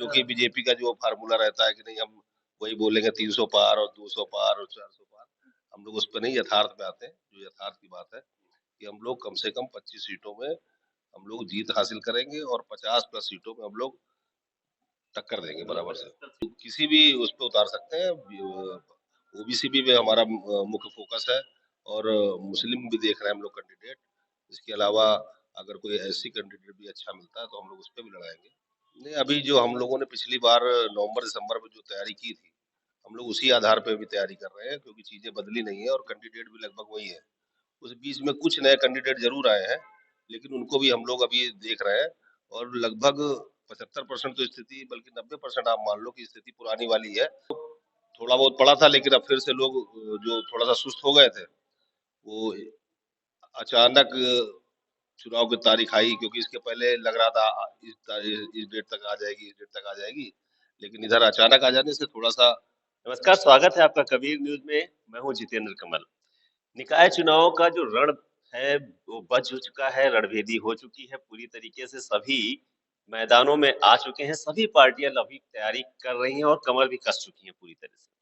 जो कि बीजेपी का जो फार्मूला रहता है कि नहीं हम वही बोलेंगे 300 पार और 200 पार और 400 पार, हम लोग उस पे नहीं यथार्थ पे आते हैं। जो यथार्थ की बात है कि हम लोग कम से कम 25 सीटों में हम लोग जीत हासिल करेंगे और 50 प्लस सीटों में हम लोग टक्कर देंगे बराबर से। तो किसी भी उस पे उतार सकते हैं। ओबीसी भी में हमारा मुख्य फोकस है और मुस्लिम भी देख रहे हैं हम लोग कैंडिडेट। इसके अलावा अगर कोई एससी कैंडिडेट भी अच्छा मिलता है तो हम लोग उस पे भी लड़ाएंगे। नहीं, अभी जो हम लोगों ने पिछली बार नवंबर दिसंबर में जो तैयारी की थी, हम लोग उसी आधार पे भी तैयारी कर रहे हैं क्योंकि चीजें बदली नहीं है और कैंडिडेट भी लगभग वही है। उस बीच में कुछ नए कैंडिडेट जरूर आए हैं, लेकिन उनको भी हम लोग अभी देख रहे हैं और लगभग 75% तो स्थिति, बल्कि 90% आप मान लो कि स्थिति पुरानी वाली है। थोड़ा बहुत पड़ा था, लेकिन अब फिर से लोग जो थोड़ा सा सुस्त हो गए थे, वो अचानक चुनाव की तारीख आई, क्योंकि इसके पहले लग रहा था इस डेट तक आ जाएगी, इस डेट तक आ जाएगी, लेकिन इधर अचानक आ जाने से थोड़ा सा। नमस्कार, स्वागत है आपका कबीर न्यूज में। मैं हूं जितेंद्र कमल। निकाय चुनाव का जो रण है वो बज हो चुका है, रणभेदी हो चुकी है पूरी तरीके से। सभी मैदानों में आ चुके हैं, सभी पार्टियां अभी तैयारी कर रही हैं और कमर भी कस चुकी हैं पूरी तरह से।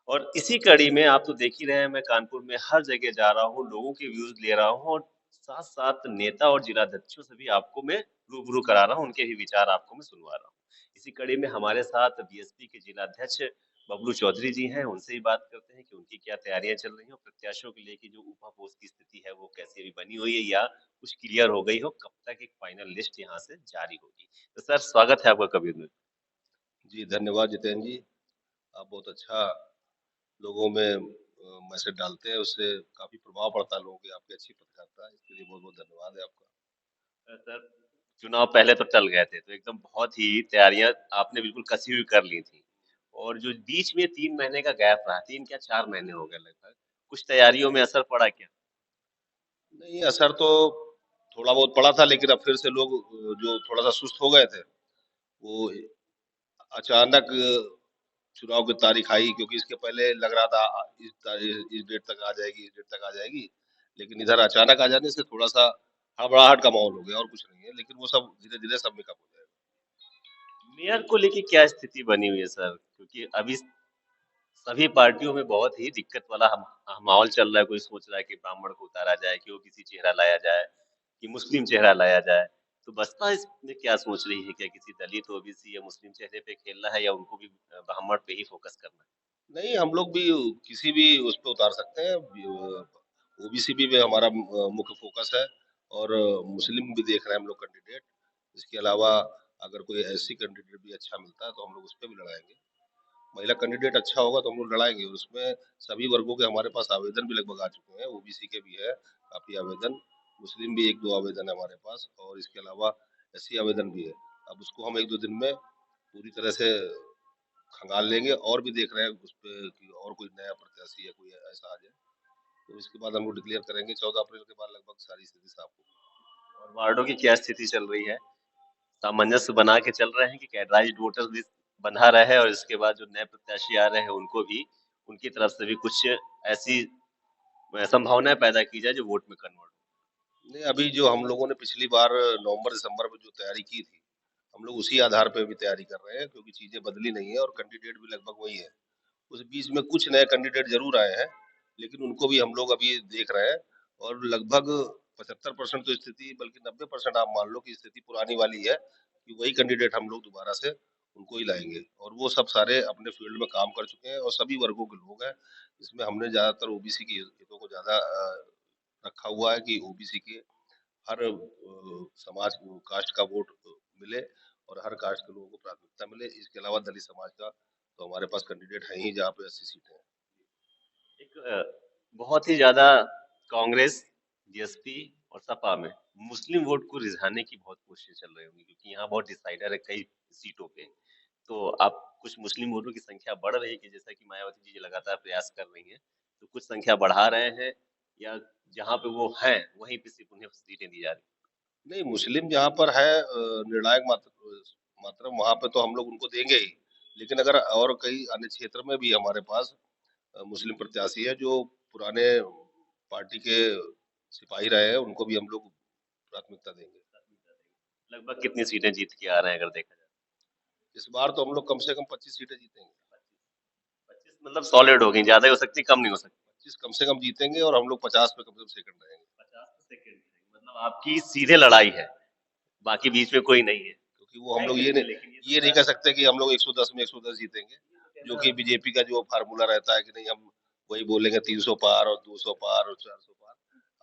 और इसी कड़ी में आप तो देख ही रहे हैं, मैं कानपुर में हर जगह जा रहा हूँ, लोगों के व्यूज ले रहा हूँ और साथ साथ नेता और जिलाध्यक्षों से भी आपको मैं रूबरू करा रहा हूँ, उनके भी विचार आपको मैं सुनवा रहा हूँ। इसी कड़ी में हमारे साथ बीएसपी के जिलाध्यक्ष बबलू चौधरी जी हैं, उनसे ही बात करते हैं कि उनकी क्या तैयारियां चल रही हैं और प्रत्याशियों के लेके जो ऊहापोह की स्थिति है वो कैसे अभी बनी हुई है या कुछ क्लियर हो गई हो, कब तक एक फाइनल लिस्ट यहाँ से जारी होगी। तो सर, स्वागत है आपका कबीर में। जी धन्यवाद जितेंद्र जी, आप बहुत अच्छा लोगों में मैसेज डालते हैं, उससे काफी प्रभाव पड़ता है लोगों की, आपकी अच्छी पत्रकारिता है, इसके लिए बहुत बहुत धन्यवाद है आपका। सर, चुनाव पहले तो टल गए थे तो एकदम बहुत ही तैयारियां आपने बिल्कुल कसी हुई कर ली थी। और जो बीच में 3 महीने का गैप रहा, 3 क्या 4 महीने हो गए लगभग, कुछ तैयारियों में असर पड़ा क्या? नहीं, असर तो थोड़ा बहुत पड़ा था, लेकिन अब फिर से लोग जो थोड़ा सा सुस्त हो गए थे, वो अचानक चुनाव की तारीख आई, क्योंकि इसके पहले लग रहा था इस डेट तक आ जाएगी, इस डेट तक आ जाएगी, लेकिन इधर अचानक आ जाने से थोड़ा सा हड़बड़ाहट का माहौल हो गया और कुछ नहीं है, लेकिन वो सब धीरे धीरे सब मेकअप हो जाएगा। मेयर को लेके क्या स्थिति बनी हुई है सर? क्योंकि अभी सभी पार्टियों में बहुत ही दिक्कत वाला माहौल चल रहा है। कोई सोच रहा है कि ब्राह्मण को उतारा जाए, कि ओबीसी चेहरा लाया जाए, कि मुस्लिम चेहरा लाया जाए। तो बसपा इसमें क्या सोच रही है? क्या किसी दलित, ओबीसी या मुस्लिम चेहरे पे खेलना है या उनको भी ब्राह्मण पे ही फोकस करना है? नहीं, हम लोग भी किसी भी उस पे उतार सकते हैं। ओबीसी भी में हमारा मुख्य फोकस है और मुस्लिम भी देख रहे हैं हम लोग कैंडिडेट। इसके अलावा अगर कोई एससी कैंडिडेट भी अच्छा मिलता है तो हम लोग उस पे भी लड़ाएंगे। महिला कैंडिडेट अच्छा होगा तो हम लोग लड़ाएंगे, और उसमें सभी वर्गों के हमारे पास आवेदन भी लगभग आ चुके हैं। ओबीसी के भी है काफी आवेदन, मुस्लिम भी एक दो आवेदन है हमारे पास, और इसके अलावा एससी आवेदन भी है। अब उसको हम एक दो दिन में पूरी तरह से खंगाल लेंगे, और भी देख रहे हैं उस पे कि और कोई नया प्रत्याशी या कोई ऐसा आ जाए, तो इसके बाद हम लोग डिक्लेयर करेंगे। 14 अप्रैल के बाद लगभग सारी स्थिति साफ होगी। और वार्डों की क्या स्थिति चल रही है? सामंजस्य बना के चल रहे हैं कि कैडराइज्ड वोटर्स लिस्ट बना रहे हैं और इसके बाद जो नए प्रत्याशी आ रहे हैं उनको भी उनकी तरफ से भी कुछ ऐसी संभावनाएं पैदा की जाए जो वोट में कन्वर्ट नहीं, अभी जो हम लोगों ने पिछली बार नवंबर दिसंबर में जो तैयारी की थी, हम लोग उसी आधार पे भी तैयारी कर रहे हैं क्योंकि चीजें बदली नहीं है और कैंडिडेट भी लगभग वही है। उस बीच में कुछ नए कैंडिडेट जरूर आए हैं, लेकिन उनको भी हम लोग अभी देख रहे हैं और लगभग 75% तो स्थिति, बल्कि 90% आप मान लो कि स्थिति पुरानी वाली है कि वही कैंडिडेट हम लोग दोबारा से उनको ही लाएंगे, और वो सब सारे अपने फील्ड में काम कर चुके हैं और सभी वर्गों के लोग हैं। इसमें हमने ज्यादातर ओबीसी के हितों को ज्यादा रखा हुआ है कि ओबीसी के हर समाज को, कास्ट का वोट मिले और हर कास्ट के लोगों को प्राथमिकता मिले। इसके अलावा दलित समाज का तो हमारे पास कैंडिडेट है ही जहाँ पे 80 सीटें हैं। एक बहुत ही ज्यादा कांग्रेस, बीएसपी और सपा में मुस्लिम वोट को रिझाने की बहुत कोशिश चल रही होंगी, क्योंकि यहाँ बहुत डिसाइडर है कई सीटों पे। तो आप कुछ मुस्लिम वोटों की संख्या बढ़ रही है कि जैसा कि मायावती जी लगातार प्रयास कर रही हैं, तो कुछ संख्या बढ़ा रहे हैं या जहाँ पे वो हैं वहीं पे सिर्फ उन्हें सीटें दी जा रही नहीं, मुस्लिम जहाँ पर है निर्णायक मात्रा, वहाँ पे तो हम लोग उनको देंगे ही, लेकिन अगर और कई अन्य क्षेत्र में भी हमारे पास मुस्लिम प्रत्याशी है जो पुराने पार्टी के सिपाही रहे हैं, उनको भी हम लोग प्राथमिकता देंगे। है? लगभग कितनी सीटें जीत के आ रहे हैं अगर देखा जाए? इस बार तो हम लोग कम से कम 25 सीटें जीतेंगे। 25 मतलब सॉलिड होगी, ज्यादा ही हो सकती, कम नहीं हो सकती। 25 कम से कम जीतेंगे और हम लोग 50 पे कम से कम सेकंड रहेंगे। 50 सेकंड मतलब आपकी सीधे लड़ाई है, बाकी बीच में कोई नहीं है। क्योंकि वो हम लोग करेंगे लेकिन ये नहीं कह सकते कि हम लोग 110 में 110 जीतेंगे, जो कि बीजेपी का जो फार्मूला रहता है कि नहीं हम वही बोलेंगे 300 पार और 200 पार और 400 पार।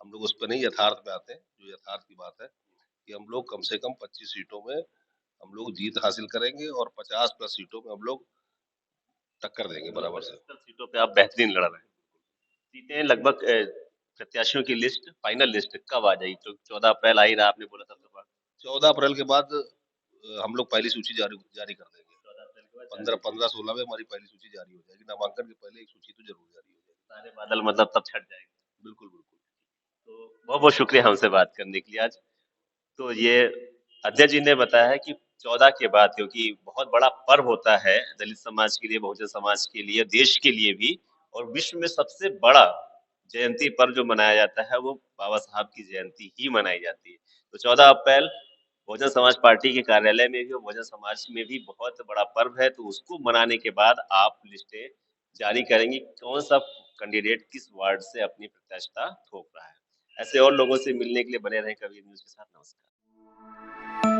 हम लोग उस पर नहीं, यथार्थ पे आते हैं। जो यथार्थ की बात है कि हम लोग कम से कम 25 सीटों में हम लोग जीत हासिल करेंगे और 50 प्लस सीटों में हम लोग टक्कर देंगे बराबर से। 75 सीटों पे आप बेहतरीन लड़ रहे हैं। सीटें लगभग प्रत्याशियों की लिस्ट, फाइनल लिस्ट कब आ जाएगी? तो 14 अप्रैल आ ही रहा, आपने बोला था तो 14 अप्रैल के बाद हम लोग पहली सूची जारी जारी कर देंगे। 14 अप्रैल के बाद 15-16 में हमारी पहली सूची जारी हो जाएगी। नामांकन के पहले एक सूची तो जरूर जारी हो जाएगी। सारे बादल मतलब तब छट जाएंगे। बिल्कुल बिल्कुल। तो बहुत बहुत शुक्रिया हमसे बात करने के लिए आज। तो ये अध्यक्ष जी ने बताया है कि 14 के बाद, क्योंकि बहुत बड़ा पर्व होता है दलित समाज के लिए, बहुजन समाज के लिए, देश के लिए भी, और विश्व में सबसे बड़ा जयंती पर्व जो मनाया जाता है वो बाबा साहब की जयंती ही मनाई जाती है। तो 14 अप्रैल बहुजन समाज पार्टी के कार्यालय में भी और बहुजन समाज में भी बहुत बड़ा पर्व है, तो उसको मनाने के बाद आप लिस्टें जारी करेंगी, कौन सा कैंडिडेट किस वार्ड से अपनी प्रत्याशिता थोप रहा है। ऐसे और लोगों से मिलने के लिए बने रहें कबीर न्यूज के साथ। नमस्कार।